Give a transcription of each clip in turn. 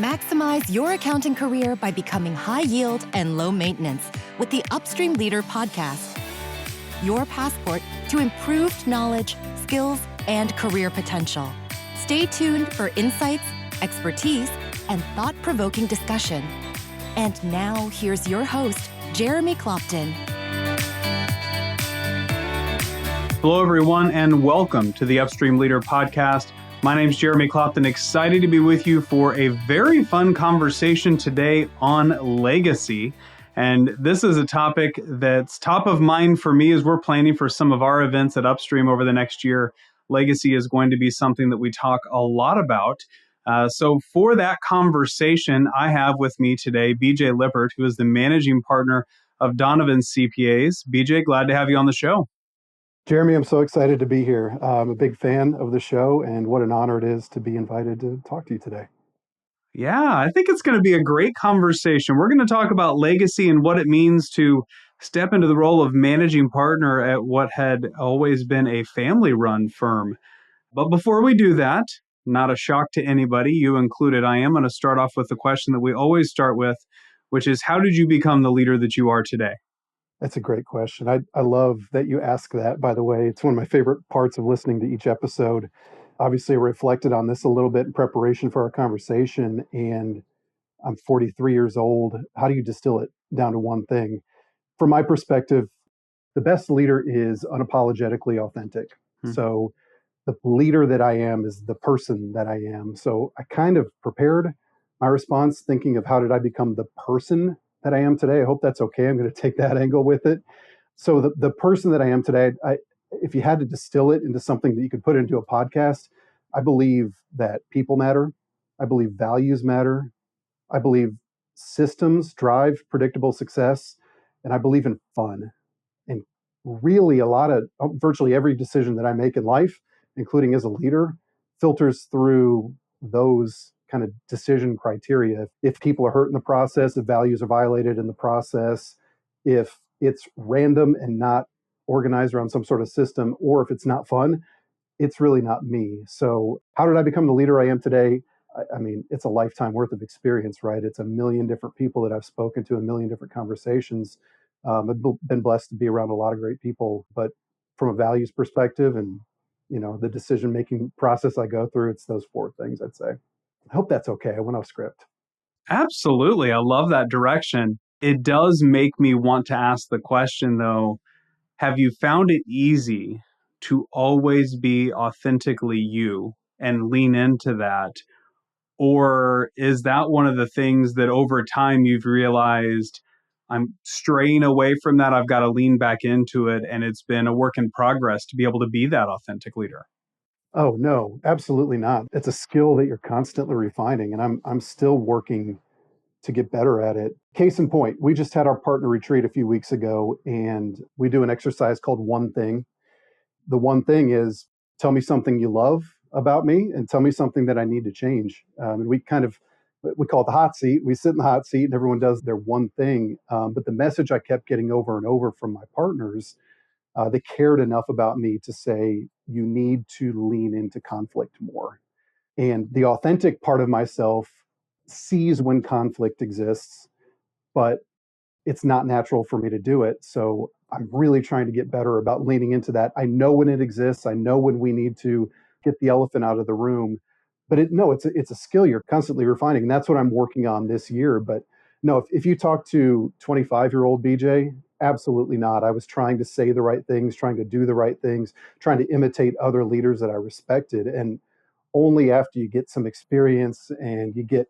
Maximize your accounting career by becoming high yield and low maintenance with the Upstream Leader podcast. Your passport to improved knowledge, skills, and career potential. Stay tuned for insights, expertise, and thought-provoking discussion. And now, here's your host, Jeremy Clopton. Hello, everyone, and welcome to the Upstream Leader podcast. My name is Jeremy Clopton, excited to be with you for a very fun conversation today on legacy. And this is a topic that's top of mind for me as we're planning for some of our events at Upstream over the next year. Legacy is going to be something that we talk a lot about. So for that conversation, I have with me today BJ Lippert, who is the managing partner of Donovan CPAs. BJ, glad to have you on the show. Jeremy, I'm so excited to be here. I'm a big fan of the show, and what an honor it is to be invited to talk to you today. Yeah, I think it's going to be a great conversation. We're going to talk about legacy and what it means to step into the role of managing partner at what had always been a family-run firm. But before we do that, not a shock to anybody, you included, I am going to start off with the question that we always start with, which is, how did you become the leader that you are today? That's a great question. I love that you ask that, by the way. It's one of my favorite parts of listening to each episode. Obviously, I reflected on this a little bit in preparation for our conversation, and I'm 43 years old. How do you distill it down to one thing? From my perspective, the best leader is unapologetically authentic. So the leader that I am is the person that I am. So I kind of prepared my response thinking of how did I become the person that I am today. I hope that's okay. I'm going to take that angle with it. So the person that I am today, if you had to distill it into something that you could put into a podcast, I believe that people matter. I believe values matter. I believe systems drive predictable success. And I believe in fun. And really virtually every decision that I make in life, including as a leader, filters through those kind of decision criteria. If people are hurt in the process, if values are violated in the process, if it's random and not organized around some sort of system, or if it's not fun, it's really not me. So how did I become the leader I am today? I mean, it's a lifetime worth of experience, right? It's a million different people that I've spoken to, a million different conversations. I've been blessed to be around a lot of great people, but from a values perspective and, the decision-making process I go through, it's those four things, I'd say. I hope that's okay. I went off script. Absolutely. I love that direction. It does make me want to ask the question, though, have you found it easy to always be authentically you and lean into that? Or is that one of the things that over time you've realized I'm straying away from that, I've got to lean back into it, and it's been a work in progress to be able to be that authentic leader? Oh, no, absolutely not. It's a skill that you're constantly refining, and I'm still working to get better at it. Case in point, we just had our partner retreat a few weeks ago, and we do an exercise called One Thing. The one thing is, tell me something you love about me and tell me something that I need to change. And we call it the hot seat. We sit in the hot seat and everyone does their one thing. But the message I kept getting over and over from my partners, they cared enough about me to say, you need to lean into conflict more. And the authentic part of myself sees when conflict exists, but it's not natural for me to do it. So I'm really trying to get better about leaning into that. I know when it exists. I know when we need to get the elephant out of the room. But it's a skill you're constantly refining. And that's what I'm working on this year. But no, if you talk to 25-year-old BJ, absolutely not. I was trying to say the right things, trying to do the right things, trying to imitate other leaders that I respected. And only after you get some experience and you get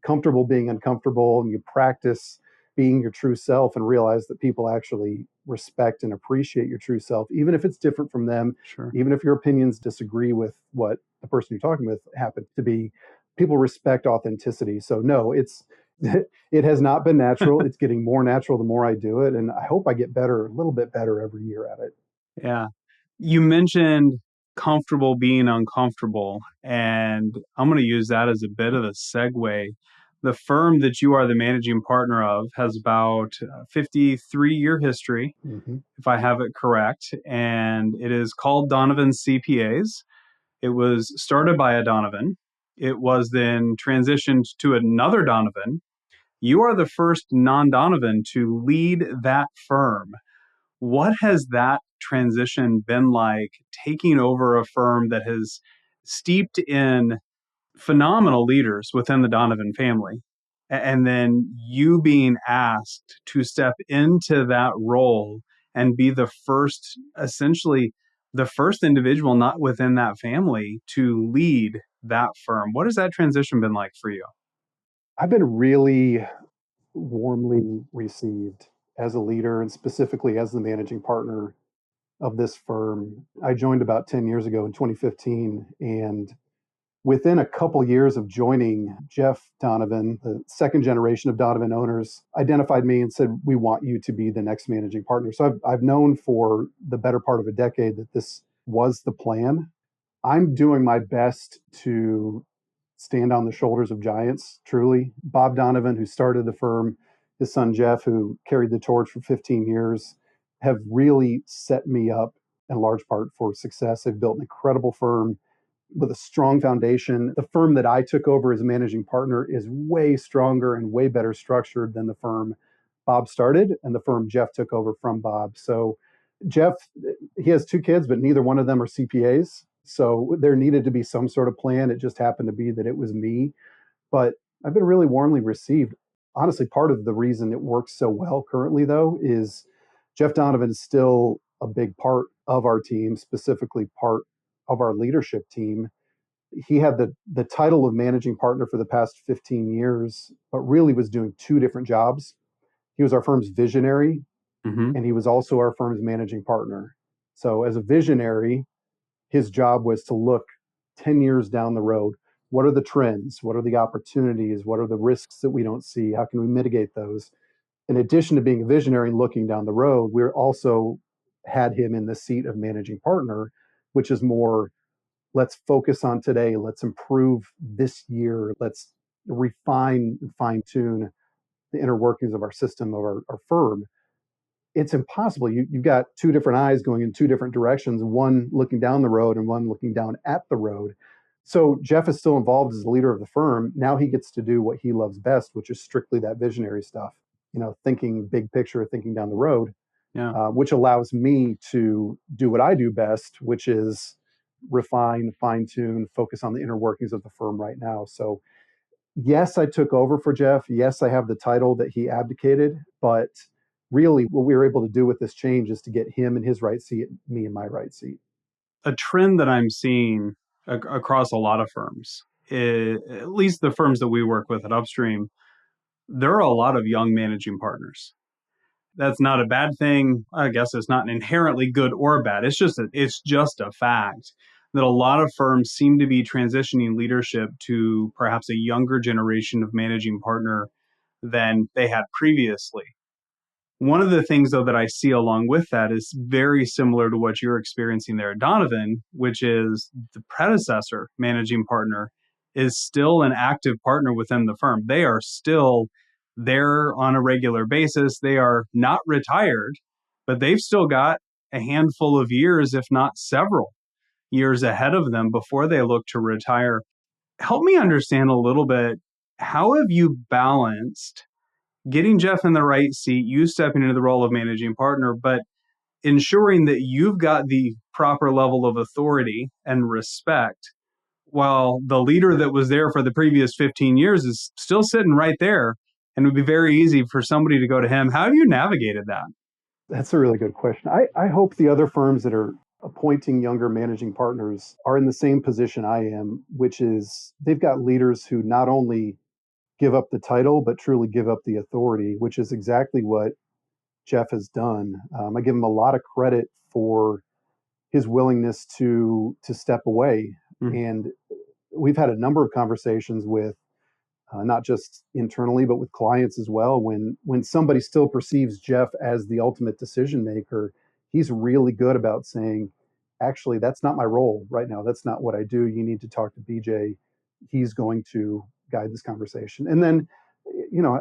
comfortable being uncomfortable and you practice being your true self and realize that people actually respect and appreciate your true self, even if it's different from them, Sure. even if your opinions disagree with what the person you're talking with happened to be, people respect authenticity. So no, it has not been natural. It's getting more natural the more I do it. And I hope I get better, a little bit better every year at it. Yeah. You mentioned comfortable being uncomfortable, and I'm going to use that as a bit of a segue. The firm that you are the managing partner of has about a 53-year history, if I have it correct, and it is called Donovan CPAs. It was started by a Donovan, It was then transitioned to another Donovan. You are the first non-Donovan to lead that firm. What has that transition been like, taking over a firm that has steeped in phenomenal leaders within the Donovan family, and then you being asked to step into that role and be the first, essentially the first individual not within that family to lead that firm? What has that transition been like for you? I've been really warmly received as a leader and specifically as the managing partner of this firm. I joined about 10 years ago in 2015, and within a couple years of joining, Jeff Donovan, the second generation of Donovan owners, identified me and said, "We want you to be the next managing partner." So I've known for the better part of a decade that this was the plan. I'm doing my best to stand on the shoulders of giants, truly. Bob Donovan, who started the firm, his son Jeff, who carried the torch for 15 years, have really set me up in large part for success. They've built an incredible firm with a strong foundation. The firm that I took over as managing partner is way stronger and way better structured than the firm Bob started and the firm Jeff took over from Bob. So Jeff, he has two kids, but neither one of them are CPAs. So there needed to be some sort of plan. It just happened to be that it was me. But I've been really warmly received. Honestly, part of the reason it works so well currently, though, is Jeff Donovan is still a big part of our team, specifically part of our leadership team. He had the title of managing partner for the past 15 years, but really was doing two different jobs. He was our firm's visionary, Mm-hmm. and he was also our firm's managing partner. So, as a visionary, his job was to look 10 years down the road. What are the trends? What are the opportunities? What are the risks that we don't see? How can we mitigate those? In addition to being a visionary and looking down the road, we're also had him in the seat of managing partner, which is more, let's focus on today. Let's improve this year. Let's refine and fine tune the inner workings of our system, of our firm. It's impossible. You've got two different eyes going in two different directions, one looking down the road and one looking down at the road. So Jeff is still involved as the leader of the firm. Now he gets to do what he loves best, which is strictly that visionary stuff, thinking big picture, thinking down the road, Yeah. which allows me to do what I do best, which is refine, fine tune, focus on the inner workings of the firm right now. So yes, I took over for Jeff. Yes, I have the title that he abdicated, but really what we were able to do with this change is to get him in his right seat, me in my right seat. A trend that I'm seeing across a lot of firms, at least the firms that we work with at Upstream, there are a lot of young managing partners. That's not a bad thing. I guess it's not inherently good or bad. It's just a fact that a lot of firms seem to be transitioning leadership to perhaps a younger generation of managing partner than they had previously. One of the things, though, that I see along with that is very similar to what you're experiencing there at Donovan, which is the predecessor managing partner is still an active partner within the firm. They are still there on a regular basis. They are not retired, but they've still got a handful of years, if not several years ahead of them before they look to retire. Help me understand a little bit, how have you balanced getting Jeff in the right seat, you stepping into the role of managing partner, but ensuring that you've got the proper level of authority and respect while the leader that was there for the previous 15 years is still sitting right there, and it would be very easy for somebody to go to him. How have you navigated that? That's a really good question. I hope the other firms that are appointing younger managing partners are in the same position I am, which is they've got leaders who not only give up the title, but truly give up the authority, which is exactly what Jeff has done. I give him a lot of credit for his willingness to step away. Mm. And we've had a number of conversations with not just internally but with clients as well. When somebody still perceives Jeff as the ultimate decision maker, he's really good about saying, "Actually, that's not my role right now. That's not what I do. You need to talk to BJ. He's going to guide this conversation." And then,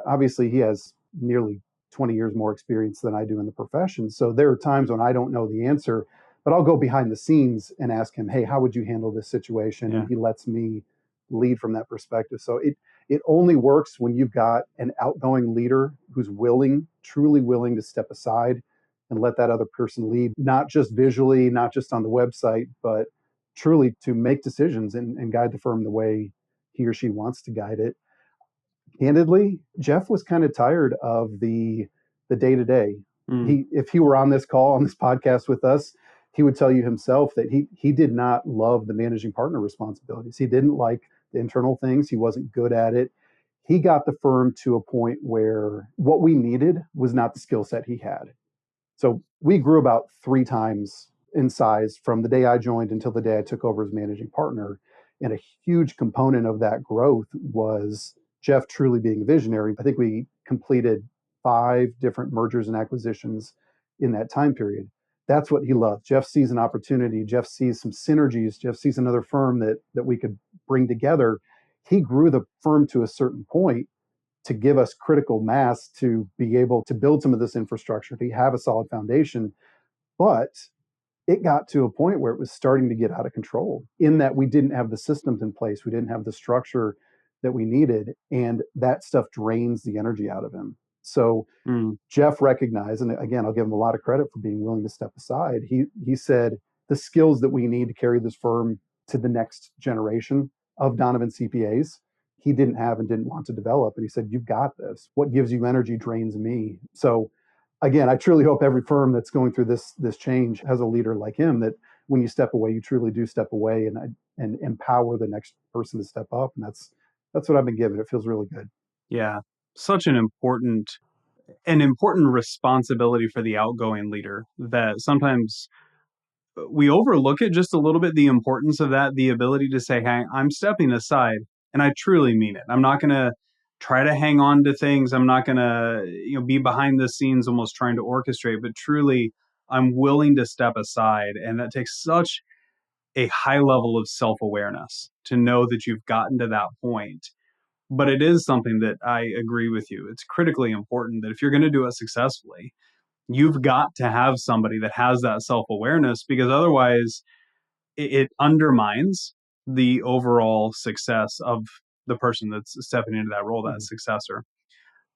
obviously, he has nearly 20 years more experience than I do in the profession. So there are times when I don't know the answer, but I'll go behind the scenes and ask him, "Hey, how would you handle this situation?" Yeah. And he lets me lead from that perspective. So it only works when you've got an outgoing leader who's willing, truly willing to step aside and let that other person lead, not just visually, not just on the website, but truly to make decisions and guide the firm the way he or she wants to guide it. Candidly, Jeff was kind of tired of the day to day. If he were on this call, on this podcast with us, he would tell you himself that he did not love the managing partner responsibilities. He didn't like the internal things. He wasn't good at it. He got the firm to a point where what we needed was not the skill set he had. So we grew about 3 times in size from the day I joined until the day I took over as managing partner. And a huge component of that growth was Jeff truly being a visionary. I think we completed 5 different mergers and acquisitions in that time period. That's what he loved. Jeff sees an opportunity. Jeff sees some synergies. Jeff sees another firm that we could bring together. He grew the firm to a certain point to give us critical mass to be able to build some of this infrastructure, to have a solid foundation. But it got to a point where it was starting to get out of control in that we didn't have the systems in place. We didn't have the structure that we needed. And that stuff drains the energy out of him. So Jeff recognized, and again, I'll give him a lot of credit for being willing to step aside. He said, the skills that we need to carry this firm to the next generation of Donovan CPAs, he didn't have and didn't want to develop. And he said, you've got this. What gives you energy drains me. So again, I truly hope every firm that's going through this change has a leader like him, that when you step away, you truly do step away and empower the next person to step up. And that's what I've been given. It feels really good. Yeah. Such an important responsibility for the outgoing leader that sometimes we overlook it just a little bit, the importance of that, the ability to say, hey, I'm stepping aside, and I truly mean it. I'm not going to try to hang on to things. I'm not going to be behind the scenes almost trying to orchestrate, but truly I'm willing to step aside. And that takes such a high level of self-awareness to know that you've gotten to that point. But it is something that I agree with you. It's critically important that if you're going to do it successfully, you've got to have somebody that has that self-awareness, because otherwise it undermines the overall success of the person that's stepping into that role, that successor.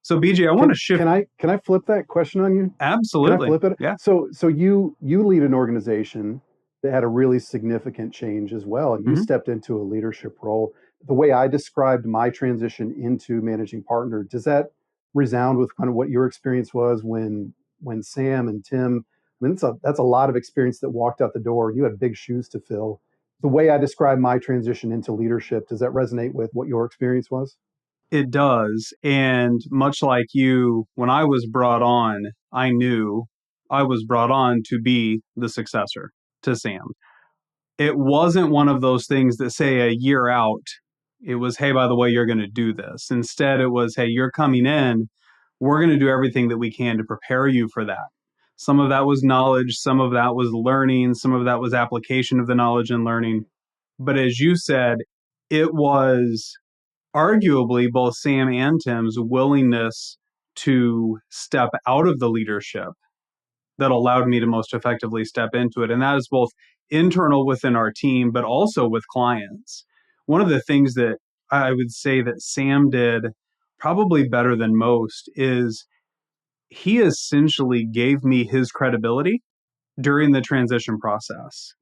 So BJ, I want to shift. Can I flip that question on you? Absolutely. Can I flip it? Yeah. So you lead an organization that had a really significant change as well. And you stepped into a leadership role. The way I described my transition into managing partner, does that resound with kind of what your experience was when Sam and Tim, I mean, that's a lot of experience that walked out the door. You had big shoes to fill. The way I described my transition into leadership, does that resonate with what your experience was? It does. And much like you, when I was brought on, I knew I was brought on to be the successor to Sam. It wasn't one of those things that say a year out, it was, hey, by the way, you're going to do this. Instead, it was, hey, you're coming in. We're going to do everything that we can to prepare you for that. Some of that was knowledge. Some of that was learning. Some of that was application of the knowledge and learning. But as you said, it was arguably both Sam and Tim's willingness to step out of the leadership that allowed me to most effectively step into it. And that is both internal within our team, but also with clients. One of the things that I would say that Sam did probably better than most is he essentially gave me his credibility during the transition process.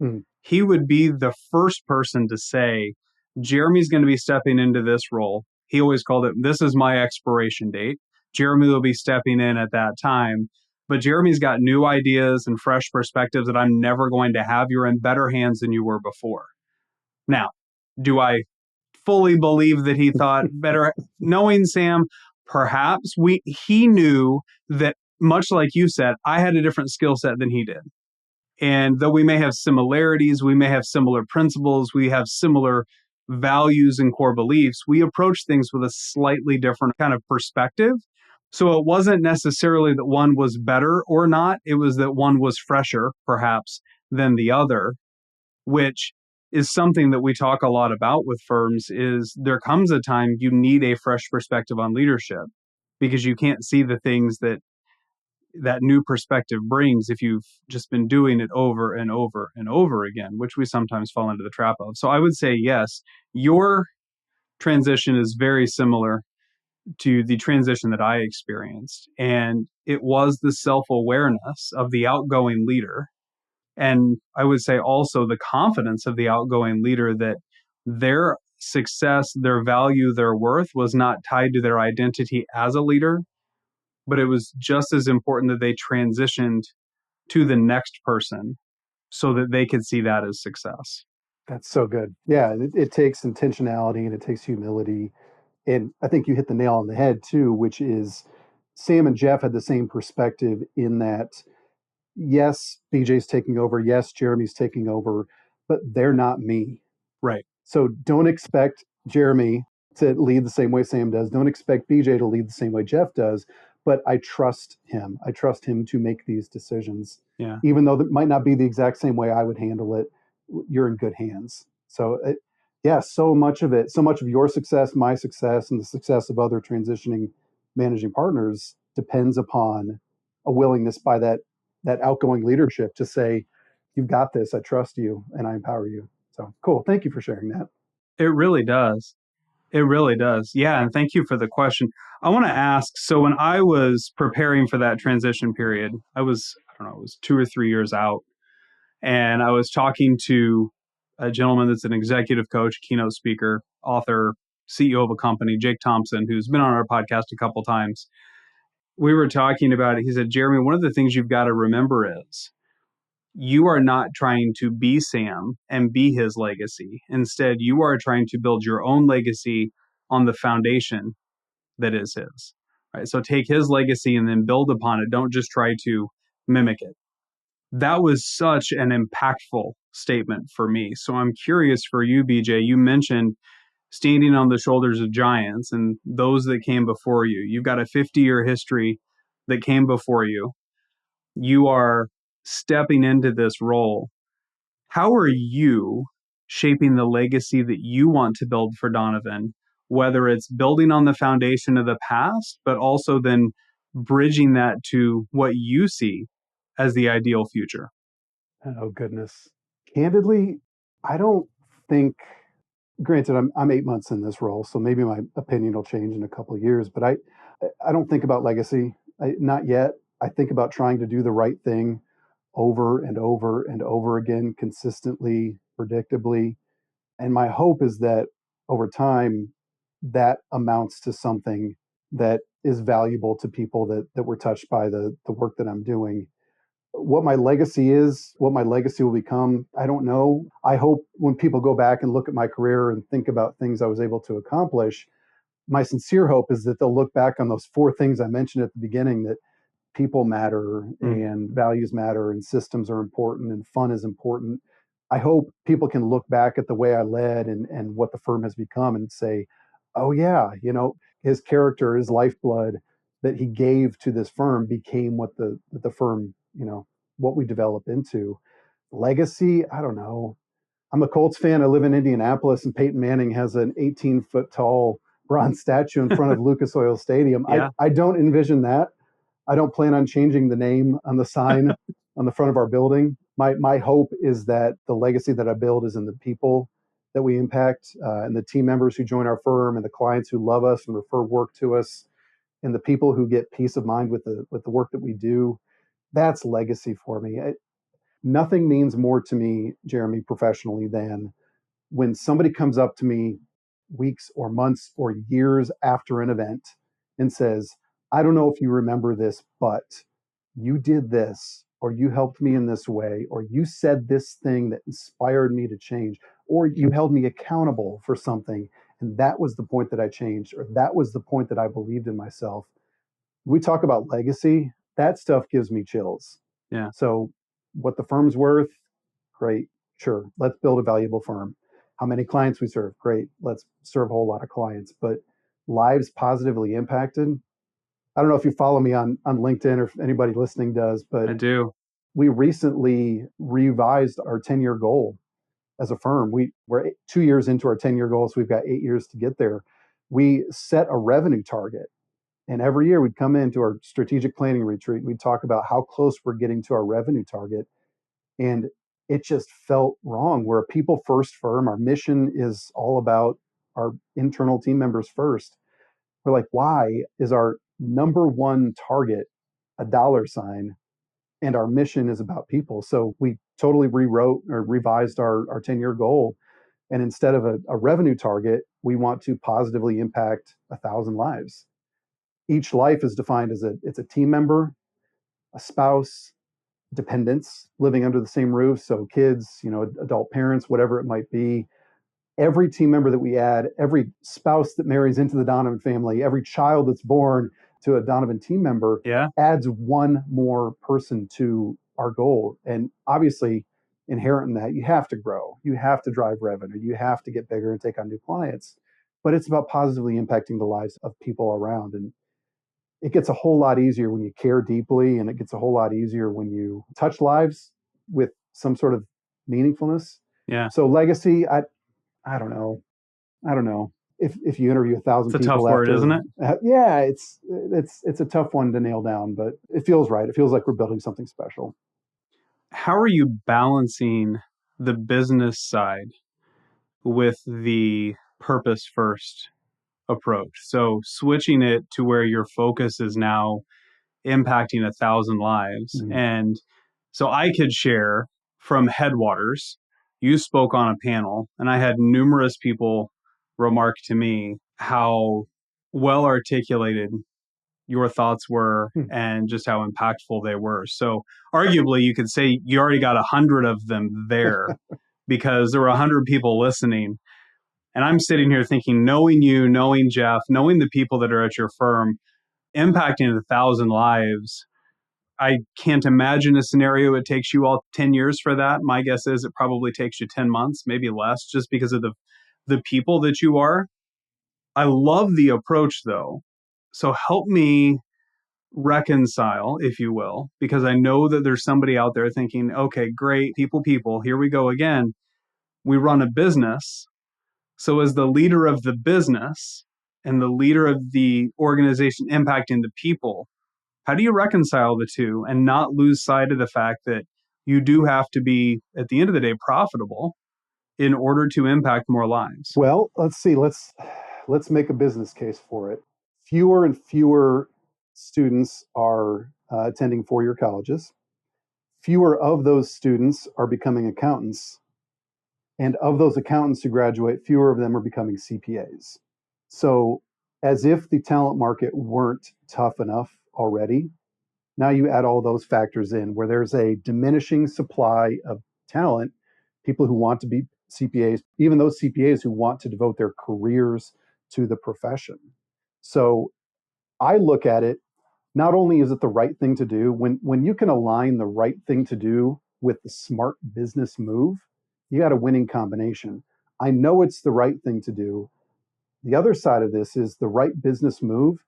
He would be the first person to say, Jeremy's going to be stepping into this role. He always called it, this is my expiration date. Jeremy will be stepping in at that time. But Jeremy's got new ideas and fresh perspectives that I'm never going to have. You're in better hands than you were before. Now, do I fully believe that he thought better? Knowing Sam, perhaps he knew that, much like you said, I had a different skill set than he did. And though we may have similarities, we may have similar principles, we have similar values and core beliefs, we approach things with a slightly different kind of perspective. So it wasn't necessarily that one was better or not. It was that one was fresher, perhaps, than the other, which is something that we talk a lot about with firms. Is there comes a time you need a fresh perspective on leadership because you can't see the things that new perspective brings if you've just been doing it over and over and over again, which we sometimes fall into the trap of. So I would say, yes, your transition is very similar to the transition that I experienced. And it was the self-awareness of the outgoing leader. And I would say also the confidence of the outgoing leader that their success, their value, their worth was not tied to their identity as a leader, but it was just as important that they transitioned to the next person so that they could see that as success. That's so good. Yeah, it takes intentionality and it takes humility. And I think you hit the nail on the head too, which is Sam and Jeff had the same perspective in that, yes, BJ's taking over, yes, Jeremy's taking over, but they're not me. Right. So don't expect Jeremy to lead the same way Sam does. Don't expect BJ to lead the same way Jeff does. But I trust him. I trust him to make these decisions. Yeah. Even though that might not be the exact same way I would handle it, you're in good hands. So, yeah, so much of it, so much of your success, my success, and the success of other transitioning managing partners depends upon a willingness by that outgoing leadership to say, "You've got this. I trust you, and I empower you." So cool. Thank you for sharing that. It really does. It really does. Yeah. And thank you for the question. I want to ask, so when I was preparing for that transition period, I don't know, it was 2 or 3 years out. And I was talking to a gentleman that's an executive coach, keynote speaker, author, CEO of a company, Jake Thompson, who's been on our podcast a couple times. We were talking about it. He said, Jeremy, one of the things you've got to remember is you are not trying to be Sam and be his legacy. Instead, you are trying to build your own legacy on the foundation that is his. Right? So take his legacy and then build upon it. Don't just try to mimic it. That was such an impactful statement for me. So I'm curious for you, BJ. You mentioned standing on the shoulders of giants and those that came before you. You've got a 50-year history that came before you. You are stepping into this role. How are you shaping the legacy that you want to build for Donovan, whether it's building on the foundation of the past, but also then bridging that to what you see as the ideal future? Oh goodness. Candidly, I don't think. Granted, I'm 8 months in this role, so maybe my opinion will change in a couple of years. But I don't think about legacy. Not yet. I think about trying to do the right thing over and over and over again, consistently, predictably. And my hope is that over time, that amounts to something that is valuable to people that were touched by the work that I'm doing. What my legacy is, what my legacy will become, I don't know. I hope when people go back and look at my career and think about things I was able to accomplish, my sincere hope is that they'll look back on those four things I mentioned at the beginning, that people matter and values matter and systems are important and fun is important. I hope people can look back at the way I led and what the firm has become and say, oh yeah, his character, his lifeblood that he gave to this firm became what the firm, what we develop into. Legacy, I don't know. I'm a Colts fan. I live in Indianapolis, and Peyton Manning has an 18-foot tall bronze statue in front of Lucas Oil Stadium. Yeah. I don't envision that. I don't plan on changing the name on the sign on the front of our building. My hope is that the legacy that I build is in the people that we impact, and the team members who join our firm, and the clients who love us and refer work to us, and the people who get peace of mind with the work that we do. That's legacy for me. Nothing means more to me, Jeremy, professionally, than when somebody comes up to me weeks or months or years after an event and says, I don't know if you remember this, but you did this, or you helped me in this way, or you said this thing that inspired me to change, or you held me accountable for something. And that was the point that I changed, or that was the point that I believed in myself. We talk about legacy, that stuff gives me chills. Yeah. So, what the firm's worth, great, sure, let's build a valuable firm. How many clients we serve, great, let's serve a whole lot of clients. But lives positively impacted, I don't know if you follow me on LinkedIn or if anybody listening does, but I do. we recently revised our 10-year goal as a firm. We're 2 years into our 10-year goal, so we've got 8 years to get there. We set a revenue target. And every year we'd come into our strategic planning retreat. We'd talk about how close we're getting to our revenue target. And it just felt wrong. We're a people first firm. Our mission is all about our internal team members first. We're like, why is our number one target a dollar sign and our mission is about people? So we totally rewrote or revised our 10-year goal. And instead of a revenue target, we want to positively impact 1,000 lives. Each life is defined as it's a team member, a spouse, dependents living under the same roof. So kids, adult parents, whatever it might be. Every team member that we add, every spouse that marries into the Donovan family, every child that's born to a Donovan team member Yeah. adds one more person to our goal. And obviously, inherent in that, you have to grow, you have to drive revenue, you have to get bigger and take on new clients. But it's about positively impacting the lives of people around. And it gets a whole lot easier when you care deeply, and it gets a whole lot easier when you touch lives with some sort of meaningfulness. Yeah. So legacy, I don't know. I don't know if you interview 1,000 It's a people tough word, isn't it? Yeah, it's a tough one to nail down, but it feels right. It feels like we're building something special. How are you balancing the business side with the purpose first approach? So switching it to where your focus is now impacting 1,000 lives. Mm. And so I could share from Headwaters. You spoke on a panel, and I had numerous people remark to me how well articulated your thoughts were and just how impactful they were. So arguably you could say you already got 100 of them there because there were 100 people listening. And I'm sitting here thinking, knowing you, knowing Jeff, knowing the people that are at your firm, impacting 1,000 lives, I can't imagine a scenario it takes you all 10 years for that. My guess is it probably takes you 10 months, maybe less, just because of the people that you are. I love the approach, though. So help me reconcile, if you will, because I know that there's somebody out there thinking, okay, great, people, here we go again. We run a business. So as the leader of the business and the leader of the organization impacting the people, how do you reconcile the two and not lose sight of the fact that you do have to be, at the end of the day, profitable in order to impact more lives? Well, let's see. Let's make a business case for it. Fewer and fewer students are attending four-year colleges. Fewer of those students are becoming accountants. And of those accountants who graduate, fewer of them are becoming CPAs. So, as if the talent market weren't tough enough already, now you add all those factors in where there's a diminishing supply of talent, people who want to be CPAs, even those CPAs who want to devote their careers to the profession. So I look at it, not only is it the right thing to do, when you can align the right thing to do with the smart business move, you got a winning combination. I know it's the right thing to do. The other side of this is the right business move.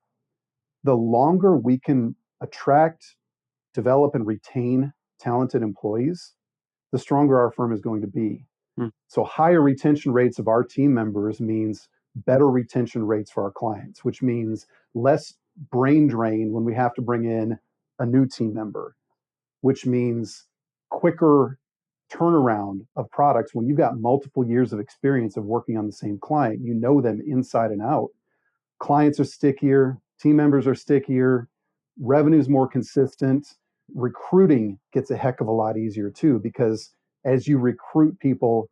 The longer we can attract, develop, and retain talented employees, the stronger our firm is going to be. So higher retention rates of our team members means better retention rates for our clients, which means less brain drain when we have to bring in a new team member, which means quicker turnaround of products. When you've got multiple years of experience of working on the same client, you know them inside and out. Clients are stickier, team members are stickier, revenue's more consistent. Recruiting gets a heck of a lot easier too, because as you recruit people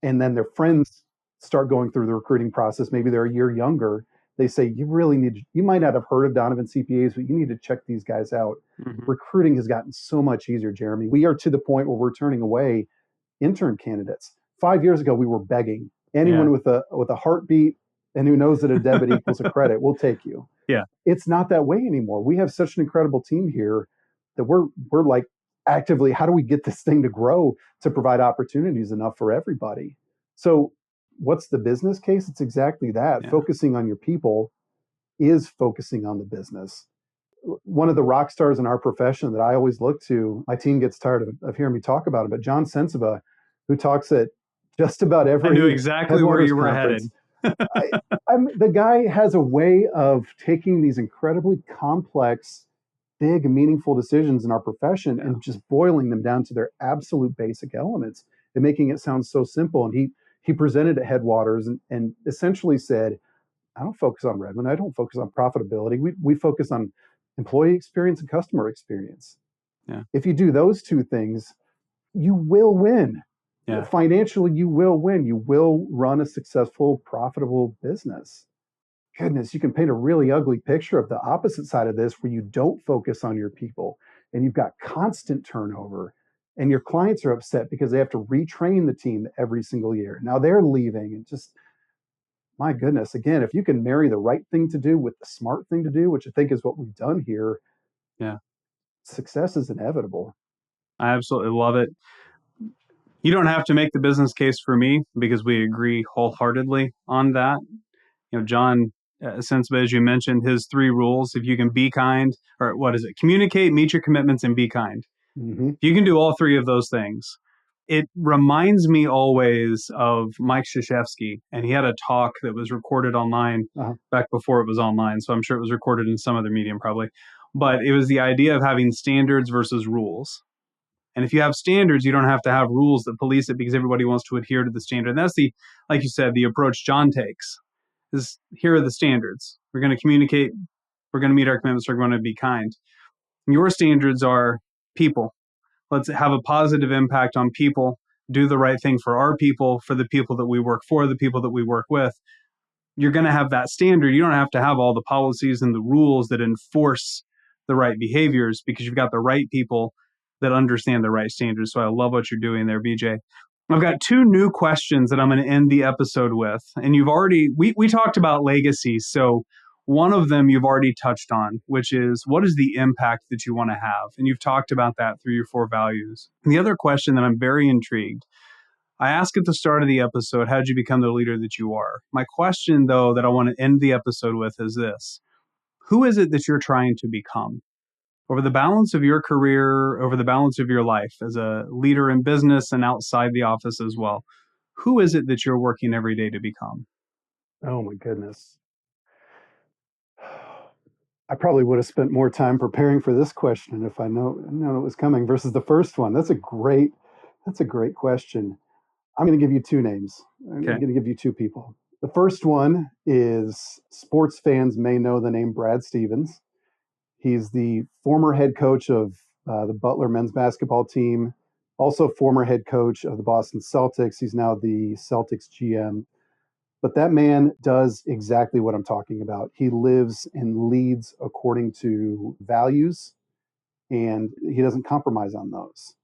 and then their friends start going through the recruiting process, maybe they're a year younger, they say, you might not have heard of Donovan CPAs, but you need to check these guys out. Mm-hmm. Recruiting has gotten so much easier, Jeremy. We are to the point where we're turning away intern candidates. 5 years ago, we were begging anyone with a heartbeat and who knows that a debit equals a credit, we'll take you. Yeah. It's not that way anymore. We have such an incredible team here that we're like actively, how do we get this thing to grow to provide opportunities enough for everybody? So what's the business case? It's exactly that. Yeah. Focusing on your people is focusing on the business. One of the rock stars in our profession that I always look to, my team gets tired of hearing me talk about it, but John Sensiva, who talks at just about every I knew exactly where you were conference, headed. The guy has a way of taking these incredibly complex, big, meaningful decisions in our profession and just boiling them down to their absolute basic elements and making it sound so simple. And He presented at Headwaters and essentially said, I don't focus on revenue. I don't focus on profitability. We focus on employee experience and customer experience. Yeah. If you do those two things, you will win. Yeah. Financially, you will win. You will run a successful, profitable business. Goodness, you can paint a really ugly picture of the opposite side of this where you don't focus on your people and you've got constant turnover and your clients are upset because they have to retrain the team every single year. Now they're leaving and just, my goodness, again, if you can marry the right thing to do with the smart thing to do, which I think is what we've done here, Yeah. success is inevitable. I absolutely love it. You don't have to make the business case for me because we agree wholeheartedly on that. John Sensba, as you mentioned, his 3 rules, if you can be kind, or what is it? Communicate, meet your commitments, and be kind. Mm-hmm. If you can do all 3 of those things, it reminds me always of Mike Krzyzewski, and he had a talk that was recorded online back before it was online, so I'm sure it was recorded in some other medium probably. But it was the idea of having standards versus rules. And if you have standards, you don't have to have rules that police it because everybody wants to adhere to the standard. And that's like you said, the approach John takes is here are the standards. We're going to communicate. We're going to meet our commitments. We're going to be kind. Your standards are people. Let's have a positive impact on people, do the right thing for our people, for the people that we work for, the people that we work with. You're going to have that standard. You don't have to have all the policies and the rules that enforce the right behaviors because you've got the right people that understand the right standards. So I love what you're doing there, BJ. I've got 2 new questions that I'm going to end the episode with. And we talked about legacy. So one of them you've already touched on, which is what is the impact that you want to have? And you've talked about that through your 4 values. And the other question that I'm very intrigued, I asked at the start of the episode, how did you become the leader that you are? My question, though, that I want to end the episode with is this. Who is it that you're trying to become? Over the balance of your career, over the balance of your life as a leader in business and outside the office as well, who is it that you're working every day to become? Oh my goodness. I probably would have spent more time preparing for this question if I known it was coming versus the first one. That's a great question. I'm going to give you 2 names. I'm going to give you 2 people. The first one is sports fans may know the name Brad Stevens. He's the former head coach of the Butler men's basketball team, also former head coach of the Boston Celtics. He's now the Celtics GM. But that man does exactly what I'm talking about. He lives and leads according to values, and he doesn't compromise on those.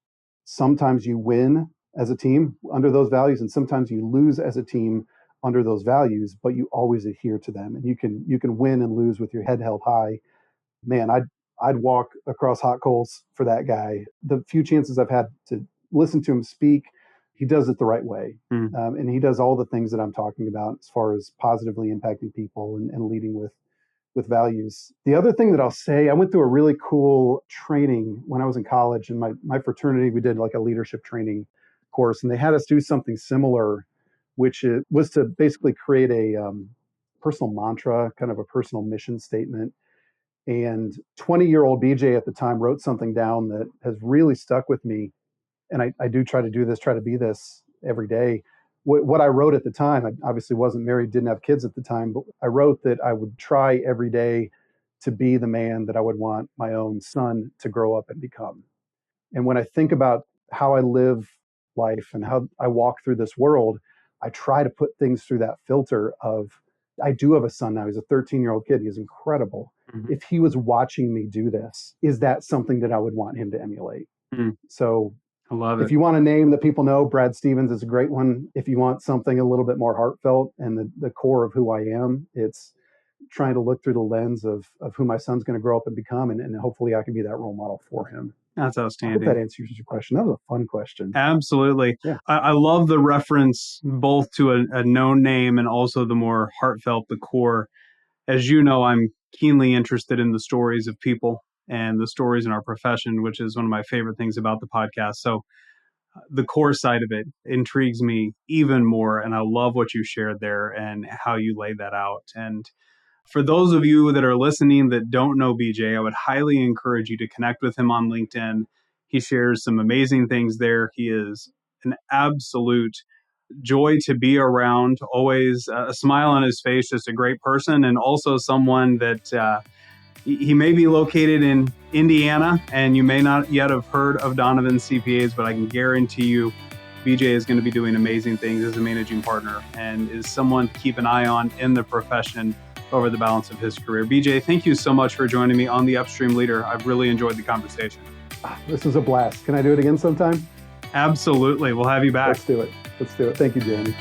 Sometimes you win as a team under those values, and sometimes you lose as a team under those values, but you always adhere to them. And you can win and lose with your head held high. Man, I'd walk across hot coals for that guy. The few chances I've had to listen to him speak, he does it the right way. And he does all the things that I'm talking about as far as positively impacting people and leading with values. The other thing that I'll say, I went through a really cool training when I was in college. In my fraternity, we did like a leadership training course, and they had us do something similar, which was to basically create a personal mantra, kind of a personal mission statement. And 20-year-old BJ at the time wrote something down that has really stuck with me. And I do try to be this every day. What I wrote at the time, I obviously wasn't married, didn't have kids at the time, but I wrote that I would try every day to be the man that I would want my own son to grow up and become. And when I think about how I live life and how I walk through this world, I try to put things through that filter of, I do have a son now. He's a 13-year-old kid. He's incredible. Mm-hmm. If he was watching me do this, is that something that I would want him to emulate? Mm-hmm. So I love it. If you want a name that people know, Brad Stevens is a great one. If you want something a little bit more heartfelt and the core of who I am, it's trying to look through the lens of who my son's going to grow up and become, and hopefully I can be that role model for him. That's outstanding. I hope that answers your question. That was a fun question. Absolutely. Yeah. I love the reference both to a known name and also the more heartfelt, the core. As you know, I'm keenly interested in the stories of people and the stories in our profession, which is one of my favorite things about the podcast. So the core side of it intrigues me even more. And I love what you shared there and how you laid that out. And for those of you that are listening that don't know BJ, I would highly encourage you to connect with him on LinkedIn. He shares some amazing things there. He is an absolute joy to be around, always a smile on his face, just a great person, and also someone that he may be located in Indiana, and you may not yet have heard of Donovan CPAs, but I can guarantee you BJ is going to be doing amazing things as a managing partner and is someone to keep an eye on in the profession over the balance of his career. BJ, thank you so much for joining me on the Upstream Leader. I've really enjoyed the conversation. This was a blast. Can I do it again sometime? Absolutely. We'll have you back. Let's do it. Thank you, Jeremy.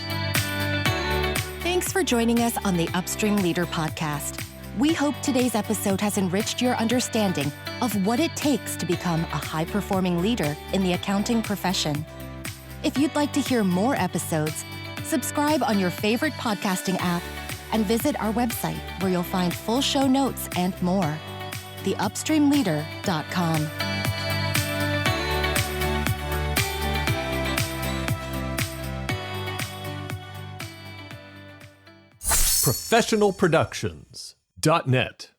Thanks for joining us on the Upstream Leader podcast. We hope today's episode has enriched your understanding of what it takes to become a high-performing leader in the accounting profession. If you'd like to hear more episodes, subscribe on your favorite podcasting app and visit our website where you'll find full show notes and more. theupstreamleader.com. professionalproductions.net